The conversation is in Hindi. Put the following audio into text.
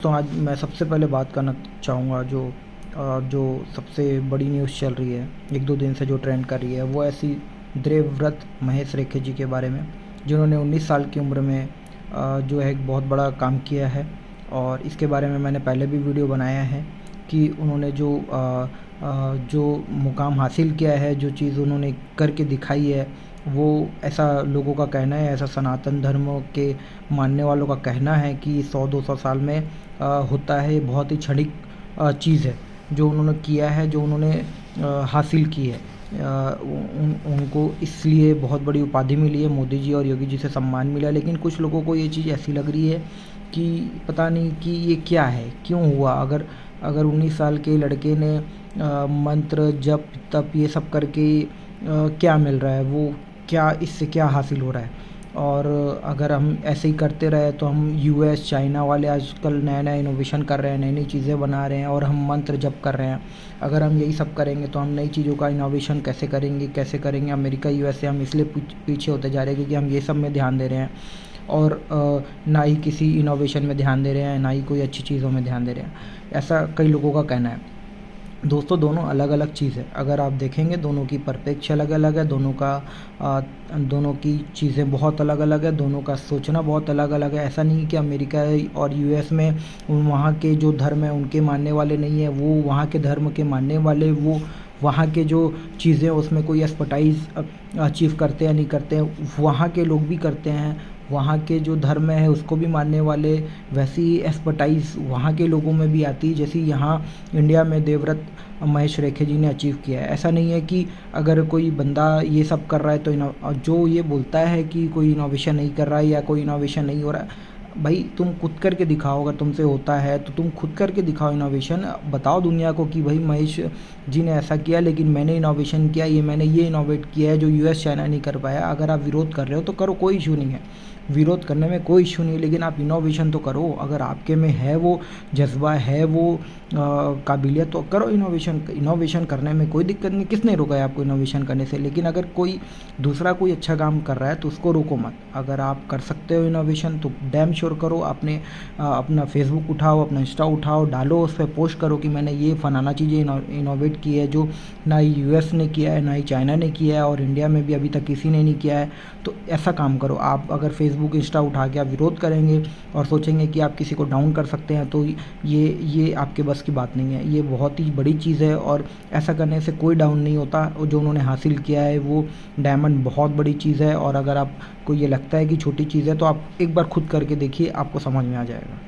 तो आज मैं सबसे पहले बात करना चाहूँगा जो सबसे बड़ी न्यूज़ चल रही है एक दो दिन से, जो ट्रेंड कर रही है, वो ऐसी देवव्रत महेश रेखे जी के बारे में, जिन्होंने 19 साल की उम्र में जो है एक बहुत बड़ा काम किया है। और इसके बारे में मैंने पहले भी वीडियो बनाया है कि उन्होंने जो मुकाम हासिल किया है, जो चीज़ उन्होंने करके दिखाई है, वो ऐसा लोगों का कहना है, ऐसा सनातन धर्म के मानने वालों का कहना है कि 100-200 साल में होता है। बहुत ही क्षणिक चीज़ है जो उन्होंने किया है, जो उन्होंने हासिल की है। उनको इसलिए बहुत बड़ी उपाधि मिली है, मोदी जी और योगी जी से सम्मान मिला है। लेकिन कुछ लोगों को ये चीज़ ऐसी लग रही है कि पता नहीं कि ये क्या है, क्यों हुआ। अगर 19 साल के लड़के ने मंत्र जप तप ये सब करके क्या मिल रहा है, वो क्या, इससे क्या हासिल हो रहा है। और अगर हम ऐसे ही करते रहे तो हम यूएस चाइना वाले आजकल नया नया इनोवेशन कर रहे हैं, नई नई चीज़ें बना रहे हैं, और हम मंत्र जप कर रहे हैं। अगर हम यही सब करेंगे तो हम नई चीज़ों का इनोवेशन कैसे करेंगे। अमेरिका यूएस से हम इसलिए पीछे होते जा रहे हैं क्योंकि हम ये सब में ध्यान दे रहे हैं, और ना ही किसी इनोवेशन में ध्यान दे रहे हैं, ना ही कोई अच्छी चीज़ों में ध्यान दे रहे हैं। ऐसा कई लोगों का कहना है। दोस्तों, दोनों अलग अलग चीज़ है। अगर आप देखेंगे, दोनों की परिप्रेक्ष्य अलग अलग है, दोनों की चीज़ें बहुत अलग अलग है, दोनों का सोचना बहुत अलग अलग है। ऐसा नहीं कि अमेरिका और यूएस में वहाँ के जो धर्म है उनके मानने वाले नहीं है, वो वहाँ के धर्म के मानने वाले, वो वहाँ के जो चीज़ें उसमें कोई एक्सपर्टाइज अचीव करते हैं नहीं करते हैं, वहाँ के लोग भी करते हैं। वहाँ के जो धर्म है उसको भी मानने वाले, वैसी ही एक्सपर्टाइज वहाँ के लोगों में भी आती है, जैसे यहाँ इंडिया में देवव्रत महेश रेखे जी ने अचीव किया है। ऐसा नहीं है कि अगर कोई बंदा ये सब कर रहा है तो जो ये बोलता है कि कोई इनोवेशन नहीं कर रहा है या कोई इनोवेशन नहीं हो रहा है, भाई तुम खुद करके दिखाओ। अगर तुमसे होता है तो तुम खुद करके दिखाओ इनोवेशन, बताओ दुनिया को कि भाई महेश जी ने ऐसा किया, लेकिन मैंने इनोवेशन किया, मैंने ये इनोवेट किया है जो यूएस चाइना नहीं कर पाया। अगर आप विरोध कर रहे हो तो करो, कोई इशू नहीं है, विरोध करने में कोई इशू नहीं है, लेकिन आप इनोवेशन तो करो। अगर आपके में है वो जज्बा, है वो काबिलियत, तो करो इनोवेशन करने में कोई दिक्कत नहीं। किसने रोका है आपको इनोवेशन करने से। लेकिन अगर कोई दूसरा कोई अच्छा काम कर रहा है तो उसको रोको मत। अगर आप कर सकते हो इनोवेशन तो डैम श्योर करो। अपना फेसबुक उठाओ, अपना इंस्टा उठाओ, डालो, उस पर पोस्ट करो कि मैंने ये फलाना चीज़ें इनोवेट की है, जो ना ही यूएस ने किया है, ना ही चाइना ने किया है, और इंडिया में भी अभी तक किसी ने नहीं किया है। तो ऐसा काम करो। आप अगर फेसबुक इंस्टा उठा के आप विरोध करेंगे और सोचेंगे कि आप किसी को डाउन कर सकते हैं, तो ये आपके बस की बात नहीं है। ये बहुत ही बड़ी चीज़ है, और ऐसा करने से कोई डाउन नहीं होता। जो उन्होंने हासिल किया है वो डायमंड बहुत बड़ी चीज़ है। और अगर आपको ये लगता है कि छोटी चीज़ है तो आप एक बार खुद करके देखिए, आपको समझ में आ जाएगा।